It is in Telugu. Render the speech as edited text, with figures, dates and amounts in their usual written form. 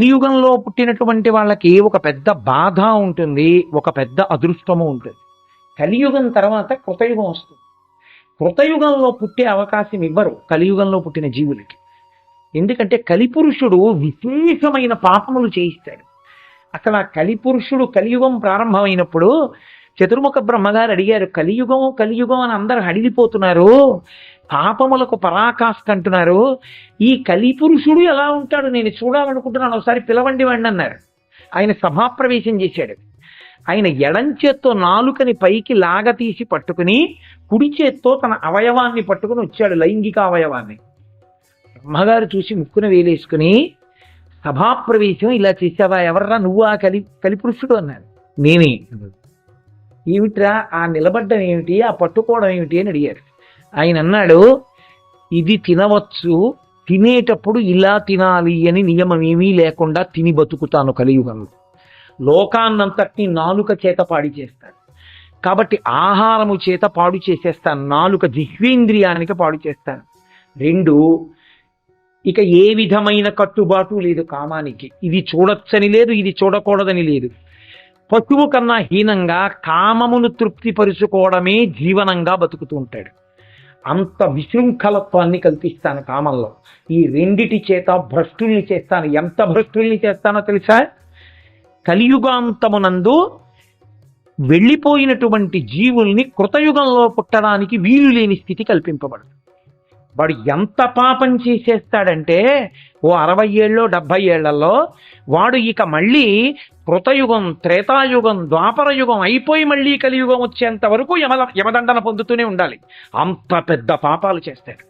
కలియుగంలో పుట్టినటువంటి వాళ్ళకి ఒక పెద్ద బాధ ఉంటుంది, ఒక పెద్ద అదృష్టము ఉంటుంది. కలియుగం తర్వాత కృతయుగం వస్తుంది. కృతయుగంలో పుట్టే అవకాశం ఇవ్వరు కలియుగంలో పుట్టిన జీవులకి. ఎందుకంటే కలిపురుషుడు విశేషమైన పాపములు చేయిస్తాడు. అసలు ఆ కలిపురుషుడు కలియుగం ప్రారంభమైనప్పుడు చతుర్ముఖ బ్రహ్మగారు అడిగారు, కలియుగం కలియుగం అని అందరూ హడిలిపోతున్నారు, పాపములకు పరాకాష్ఠ అంటున్నారు, ఈ కలిపురుషుడు ఎలా ఉంటాడు నేను చూడాలనుకుంటున్నాను, ఒకసారి పిలవండి వాడిని అన్నారు. ఆయన సభాప్రవేశం చేశాడు. ఆయన ఎడం చేత్తో నాలుకని పైకి లాగతీసి పట్టుకుని కుడి చేత్తో తన అవయవాన్ని పట్టుకుని వచ్చాడు, లైంగిక అవయవాన్ని. బ్రహ్మగారు చూసి ముక్కున వేలేసుకుని, సభాప్రవేశం ఇలా చేసావా, ఎవర్రా నువ్వు ఆ కలిపురుషుడు అన్నాడు. నేనే. ఏమిట్రా ఆ నిలబడ్డం ఏమిటి, ఆ పట్టుకోవడం ఏమిటి అని అడిగారు. ఆయన అన్నాడు, ఇది తినవచ్చు, తినేటప్పుడు ఇలా తినాలి అని నియమం ఏమీ లేకుండా తిని బతుకుతాను కలియుగంలో. లోకాన్నంతటినీ నాలుక చేత పాడి చేస్తాను, కాబట్టి ఆహారము చేత పాడు చేసేస్తాను, నాలుక జిహ్వేంద్రియానికి పాడు చేస్తాను. రెండు, ఇక ఏ విధమైన కట్టుబాటు లేదు కామానికి, ఇది చూడొచ్చని లేదు, ఇది చూడకూడదని లేదు. పశువు కన్నా హీనంగా కామమును తృప్తిపరుచుకోవడమే జీవనంగా బతుకుతూ ఉంటాడు. అంత విశృంఖలత్వాన్ని కల్పిస్తాను కామంలో. ఈ రెండిటి చేత భ్రష్టుల్ని చేస్తాను. ఎంత భ్రష్టుల్ని చేస్తానో తెలుసా? కలియుగాంతమునందు వెళ్ళిపోయినటువంటి జీవుల్ని కృతయుగంలో పుట్టడానికి వీలు లేని స్థితి కల్పింపబడదు. వాడు ఎంత పాపం చేసేస్తాడంటే ఓ 60 ఏళ్ళలో 70 ఏళ్లలో వాడు ఇక మళ్ళీ కృతయుగం, త్రేతాయుగం, ద్వాపర యుగం అయిపోయి మళ్ళీ కలియుగం వచ్చేంత వరకు యమదండన పొందుతూనే ఉండాలి. అంత పెద్ద పాపాలు చేస్తాడు.